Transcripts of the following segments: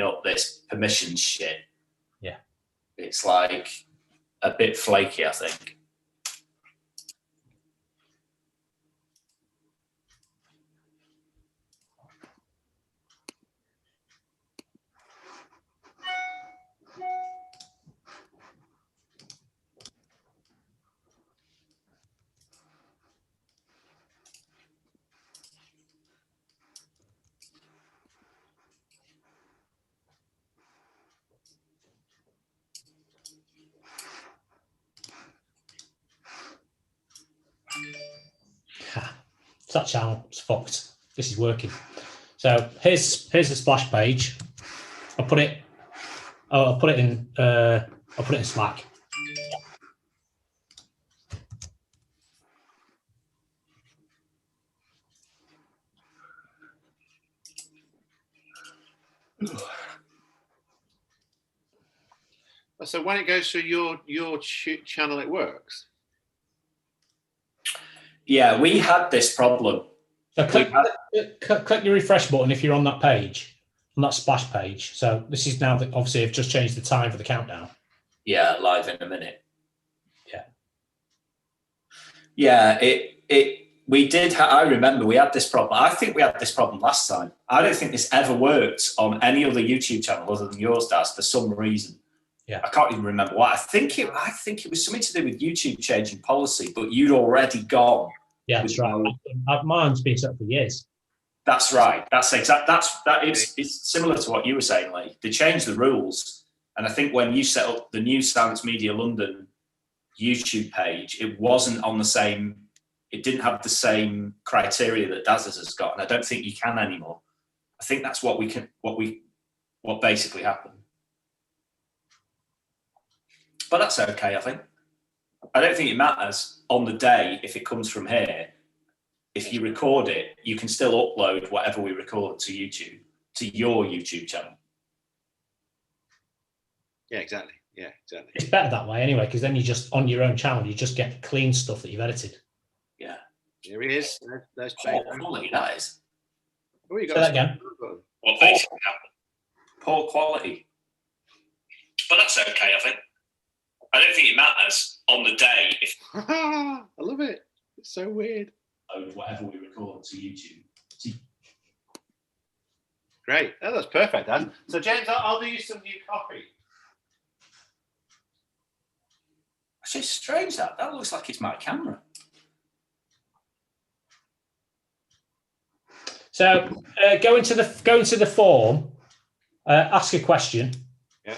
setting up this permission shit. Yeah. It's like a bit flaky, I think. That channel's fucked. This is working. So here's the splash page. I'll put it in Slack. So when it goes through your channel, it works. Yeah, we had this problem. So click the refresh button if you're on that page, on that splash page. So this is now that obviously I've just changed the time for the countdown. Yeah, live in a minute. Yeah. Yeah, we did. I remember we had this problem. I think we had this problem last time. I don't think this ever worked on any other YouTube channel other than yours, Daz, for some reason. Yeah. I can't even remember why. I think it was something to do with YouTube changing policy, but you'd already gone. Yeah, that's right. Mine's been set up for years. That's right. It's similar to what you were saying, Lee. They changed the rules, and I think when you set up the new Silence Media London YouTube page, it wasn't on the same. It didn't have the same criteria that Daz's has got, and I don't think you can anymore. I think that's what basically happened. But that's okay, I think. I don't think it matters on the day if it comes from here. If you record it, you can still upload whatever we record to YouTube, to your YouTube channel. Yeah, exactly. It's better that way anyway, because then you just, on your own channel, you just get clean stuff that you've edited. Yeah. Here he is. There's Poor quality, that is. Oh, you got Say that again. What basically happened? Poor quality. But that's okay, I think. I don't think it matters on the day if I love it. It's so weird. Whatever we record to YouTube. Great. Oh, that's perfect, Dan. So, James, I'll do you some new coffee. Actually, it's strange that looks like it's my camera. So go into the form, ask a question. Yeah.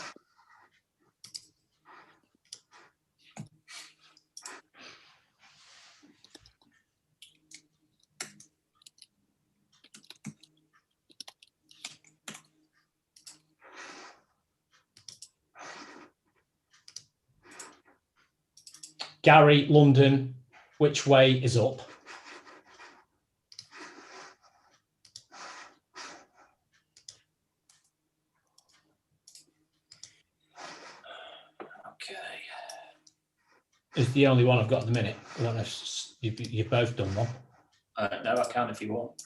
Gary, London, which way is up? Okay. Is the only one I've got at the minute. I don't know if you've both done one. No, I can if you want.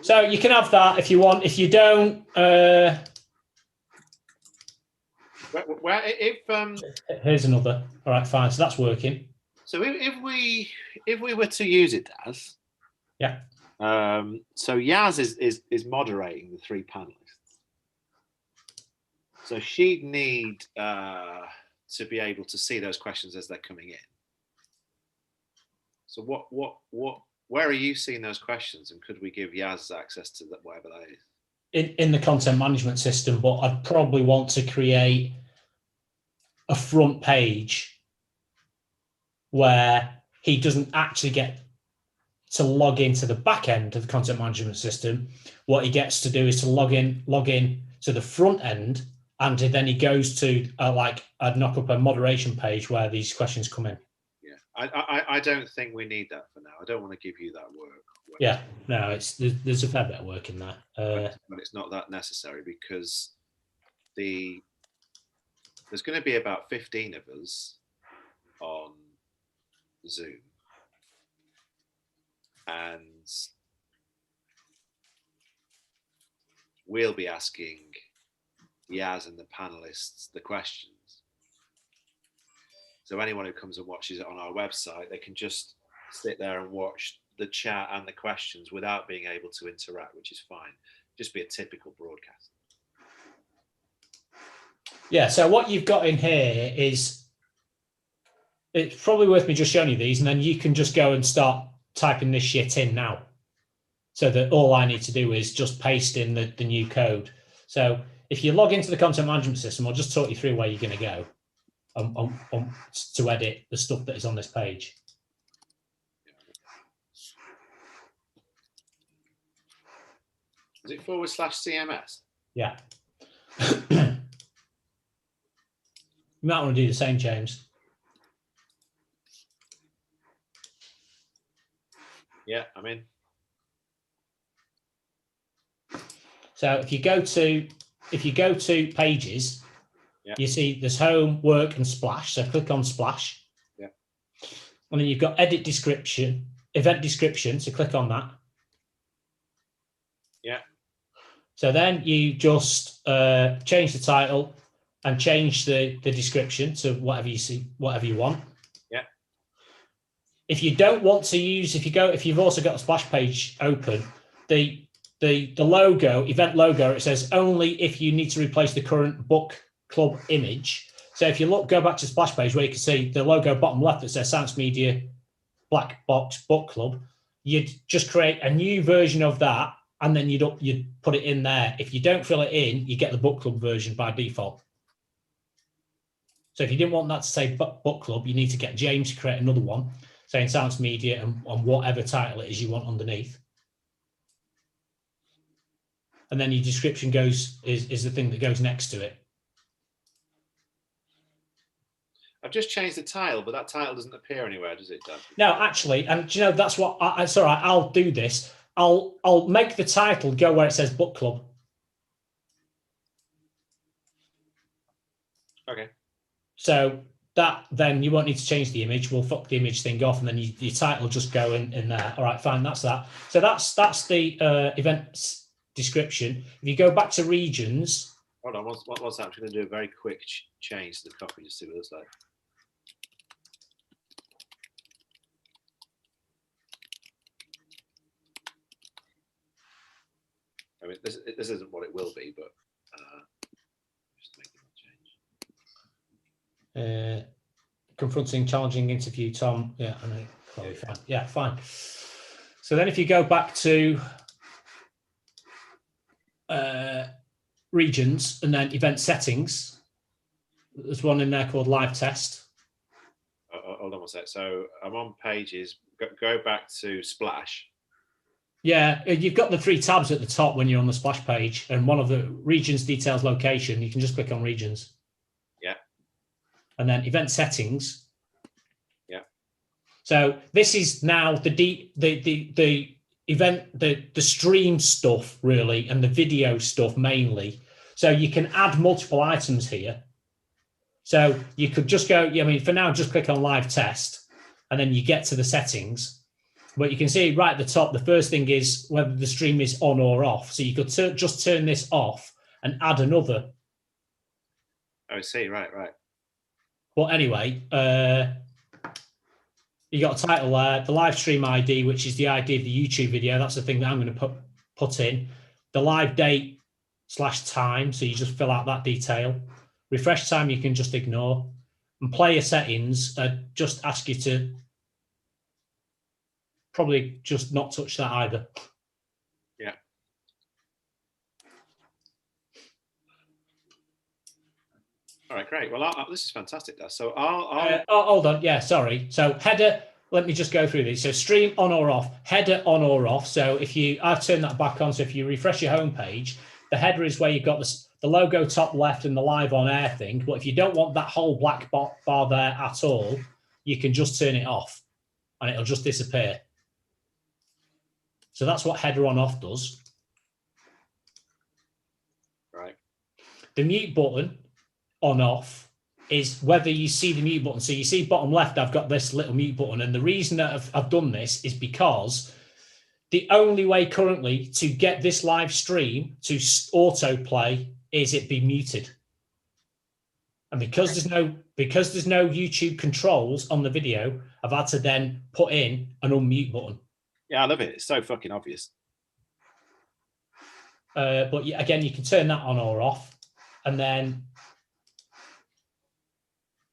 So you can have that if you want. If you don't, here's another. All right, fine. So that's working. So if we were to use it as, yeah. So Yaz is moderating the three panelists. So she'd need to be able to see those questions as they're coming in. So where are you seeing those questions, and could we give Yaz access to that, whatever that is? In the content management system, but I'd probably want to create a front page where he doesn't actually get to log into the back end of the content management system. What he gets to do is to log in to the front end, and then he goes to I'd knock up a moderation page where these questions come in. Yeah, I don't think we need that for now. I don't want to give you that work. Yeah, no, there's a fair bit of work in there, but it's not that necessary because there's going to be about 15 of us on Zoom, and we'll be asking Yaz and the panelists the questions. So anyone who comes and watches it on our website, they can just sit there and watch the chat and the questions without being able to interact, which is fine. Just be a typical broadcast. Yeah, so what you've got in here is, it's probably worth me just showing you these, and then you can just go and start typing this shit in now. So that all I need to do is just paste in the new code. So if you log into the content management system, I'll just talk you through where you're going to go to edit the stuff that is on this page. Is it /CMS? Yeah. You might want to do the same, James. Yeah, I'm in. So if you go to pages, yeah. You see there's home, work, and splash. So click on splash. Yeah. And then you've got edit description, event description. So click on that. Yeah. So then you just change the title and change the description to whatever you see, whatever you want. Yeah. If you don't want to use, if you've also got a splash page open, the logo, event logo, it says only if you need to replace the current book club image. So if you go back to splash page where you can see the logo bottom left that says Science Media Black Box Book Club, you'd just create a new version of that, and then you'd put it in there. If you don't fill it in, you get the book club version by default. So if you didn't want that to say book club, you need to get James to create another one saying Science Media and on whatever title it is you want underneath. And then your description is the thing that goes next to it. I've just changed the title, but that title doesn't appear anywhere, does it, Dan? No, actually, and do you know, that's what it's all right. I'll do this. I'll make the title go where it says book club. Okay. So that then you won't need to change the image. We'll fuck the image thing off, and then your title will just go in there. All right, fine. That's that. So that's the event description. If you go back to regions. Hold on. What's that? I'm going to do a very quick change to the copy just to see what it looks like. I mean, this isn't what it will be, but just making a change. Confronting, challenging interview, Tom. Yeah, I know. Probably fine. Yeah, fine. So then if you go back to regions and then event settings, there's one in there called live test. Hold on one sec. So I'm on pages. Go back to splash. Yeah, you've got the 3 tabs at the top when you're on the splash page, and one of the regions details location. You can just click on regions. Yeah. And then event settings. Yeah. So this is now the event, the stream stuff really, and the video stuff mainly. So you can add multiple items here. So you could just go, I mean, for now, just click on live test, and then you get to the settings. But you can see right at the top, the first thing is whether the stream is on or off. So you could just turn this off and add another. Oh, I see. Right. But anyway, you got a title there, the live stream ID, which is the ID of the YouTube video. That's the thing that I'm going to put in. The live date / time. So you just fill out that detail. Refresh time, you can just ignore. And player settings, just ask you to probably just not touch that either. Yeah. All right, great. Well, this is fantastic, Daz. So I'll hold on. Yeah, sorry. So header, let me just go through these. So stream on or off, header on or off. So I've turned that back on. So if you refresh your home page, the header is where you've got the logo top left and the live on air thing. But if you don't want that whole black bar there at all, you can just turn it off and it'll just disappear. So that's what header on off does. Right. The mute button on off is whether you see the mute button. So you see bottom left, I've got this little mute button. And the reason that I've done this is because the only way currently to get this live stream to autoplay is it be muted. And because there's no YouTube controls on the video, I've had to then put in an unmute button. Yeah, I love it. It's so fucking obvious. But again, you can turn that on or off. And then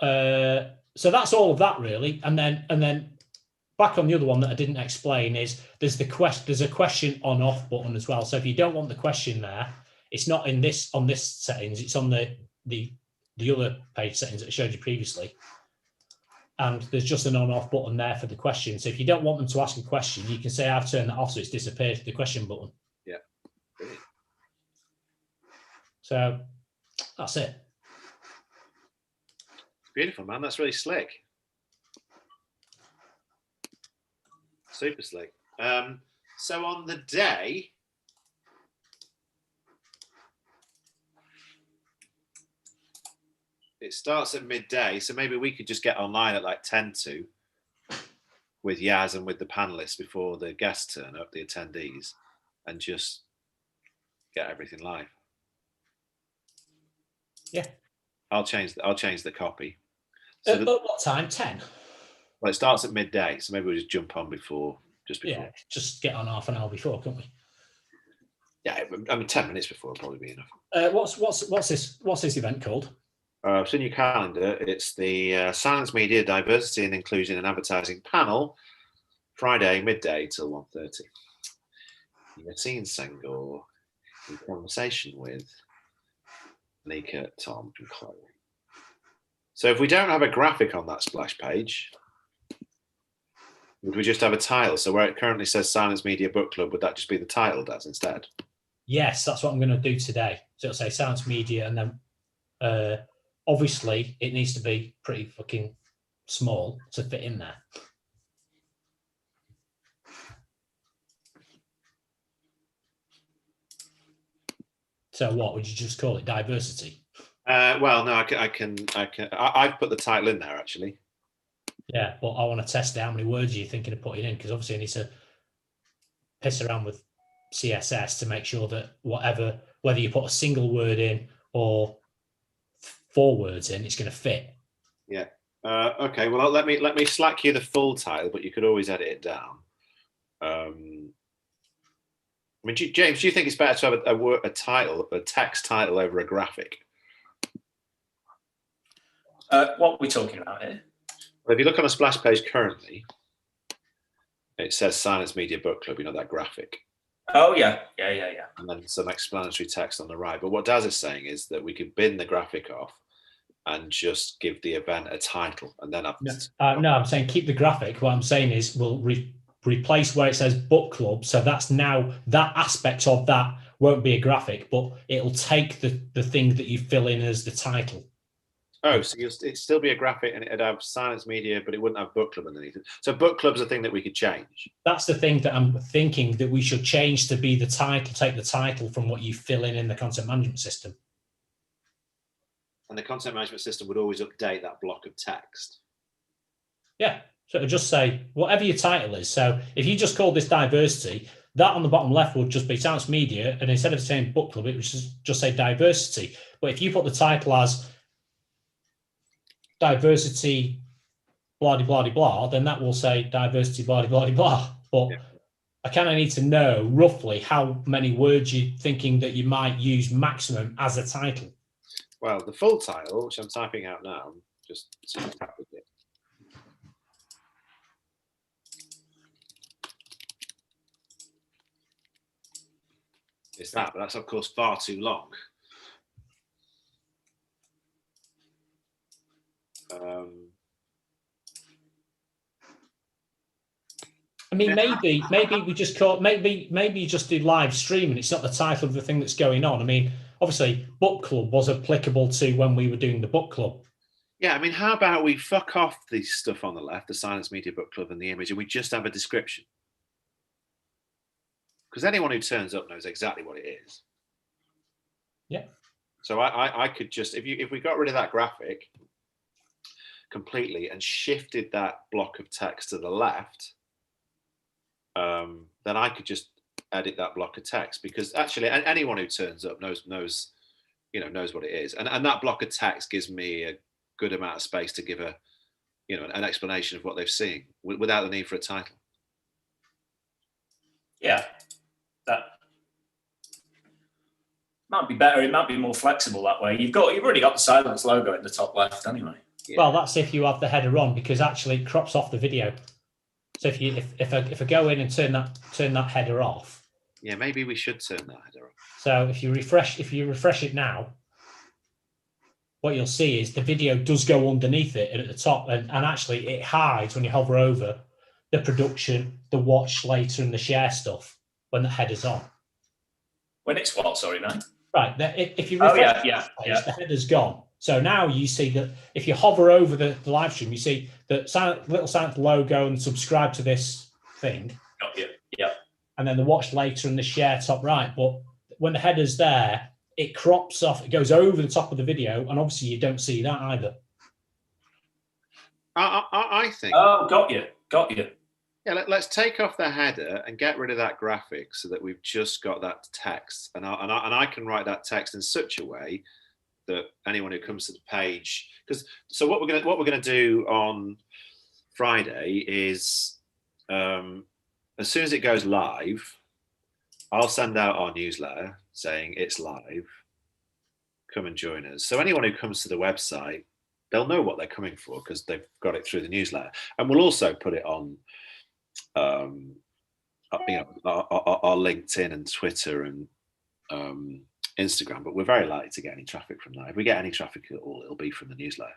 so that's all of that really. And then back on the other one that I didn't explain is there's a question on off button as well. So if you don't want the question there, it's not in this on this settings, it's on the other page settings that I showed you previously. And there's just an on off button there for the question. So if you don't want them to ask a question, you can say I've turned that off so it's disappeared, the question button. Yeah. Brilliant. So that's it. Beautiful, man. That's really slick. Super slick. So on the day, it starts at midday. So maybe we could just get online at like 10 to with Yaz and with the panelists before the guests turn up, the attendees, and just get everything live. Yeah. I'll change the copy. So At what time? 10? Well, it starts at midday, so maybe we'll just jump on before. Yeah, just get on half an hour before, can't we? Yeah, I mean, 10 minutes before will probably be enough. What's this event called? I've seen your calendar. It's the Silence Media Diversity and Inclusion and Advertising Panel, Friday midday till 1:30. Yassine Senghor in conversation with Nika, Tom, and Chloe. So if we don't have a graphic on that splash page, would we just have a title? So where it currently says Silence Media Book Club, would that just be the title, Daz, instead? Yes, that's what I'm going to do today. So it'll say Silence Media, and then obviously it needs to be pretty fucking small to fit in there. So what would you just call it? Diversity? Well, no, I've put the title in there actually. Yeah, but I want to test how many words you're thinking of putting in, because obviously I need to piss around with CSS to make sure that whether you put a single word in or 4 words in, it's going to fit. Yeah. Okay. Well, let me slack you the full title, but you could always edit it down. I mean, James, do you think it's better to have a title, a text title over a graphic? What are we talking about here? Well, if you look on a splash page currently, it says Silence Media Book Club, you know, that graphic. Oh, yeah. And then some explanatory text on the right. But what Daz is saying is that we could bin the graphic off and just give the event a title. And then no, I'm saying keep the graphic. What I'm saying is we'll replace where it says book club. So that's now, that aspect of that won't be a graphic, but it'll take the thing that you fill in as the title. Oh, so it'd still be a graphic and it'd have Silence Media, but it wouldn't have book club underneath it. So book club's a thing that we could change. That's the thing that I'm thinking that we should change to be the title, take the title from what you fill in the content management system. And the content management system would always update that block of text. Yeah, so it'll just say whatever your title is. So if you just call this diversity, that on the bottom left would just be Silence Media, and instead of saying book club, it would just say diversity. But if you put the title as diversity, blah, blah, blah, blah, then that will say diversity, blah, blah, blah, blah. But yeah. I kind of need to know roughly how many words you're thinking that you might use maximum as a title. Well, the full title, which I'm typing out now, just so you can with it. Is that, but that's of course far too long. I mean, maybe we just call maybe you just do live stream and it's not the title of the thing that's going on. I mean, obviously, book club was applicable to when we were doing the book club. Yeah, I mean, how about we fuck off the stuff on the left, the Silence Media Book Club and the image, and we just have a description? Because anyone who turns up knows exactly what it is. Yeah. So I could just, if we got rid of that graphic, completely and shifted that block of text to the left, then I could just edit that block of text, because actually anyone who turns up knows what it is, and that block of text gives me a good amount of space to give an explanation of what they've seen without the need for a title. Yeah, that might be better. It might be more flexible that way. You've already got the Silence logo in the top left anyway. Yeah. Well, that's if you have the header on, because actually it crops off the video. So if I go in and turn that header off. Yeah, maybe we should turn that header off. So if you refresh it now, what you'll see is the video does go underneath it and at the top, and actually it hides when you hover over the production, the watch later, and the share stuff when the header's on. When it's what? Sorry, mate. Right. If you refresh the header's gone. So now you see that if you hover over the live stream, you see the little Silence logo and subscribe to this thing. Got you. Yeah. And then the watch later and the share top right. But when the header's there, it crops off, it goes over the top of the video, and obviously you don't see that either. I think. Oh, got you. Yeah, let's take off the header and get rid of that graphic, so that we've just got that text, and I can write that text in such a way that anyone who comes to the page, so what we're gonna do on Friday is, as soon as it goes live, I'll send out our newsletter saying it's live. Come and join us. So anyone who comes to the website, they'll know what they're coming for because they've got it through the newsletter. And we'll also put it on, our LinkedIn and Twitter and Instagram. But we're very likely to get any traffic from that. If we get any traffic at all, it'll be from the newsletter.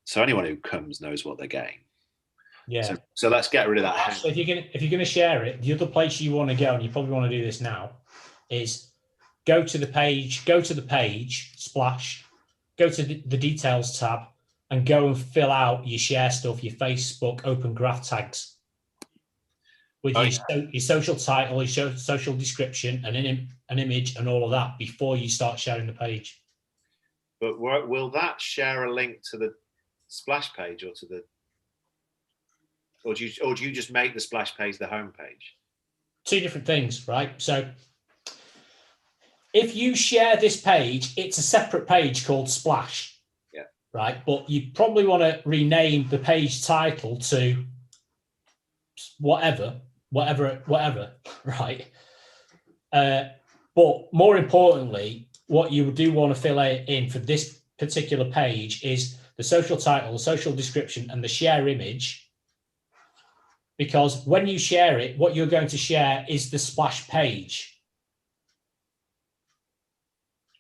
So anyone who comes knows what they're getting. Yeah. So let's get rid of that. Actually, if you're going to share it, the other place you want to go, and you probably want to do this now, is go to the page, splash, go to the details tab, and go and fill out your share stuff, your Facebook open graph tags with your social title, your social description, and an image, and all of that before you start sharing the page. But will that share a link to the splash page or to the? Or do you just make the splash page the home page? Two different things, right? So if you share this page, it's a separate page called Splash. Yeah. Right. But you probably want to rename the page title to whatever, right? But more importantly, what you do want to fill in for this particular page is the social title, the social description, and the share image. Because when you share it, what you're going to share is the splash page.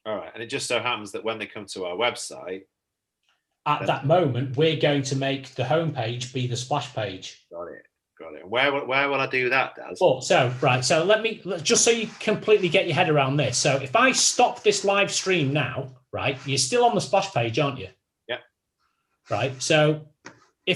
All right. And it just so happens that when they come to our website, at that moment, we're going to make the homepage be the splash page. Got it. Where will I do that, Daz? Oh, so let me, just so you completely get your head around this. So if I stop this live stream now, right, you're still on the splash page, aren't you? Yeah. Right. So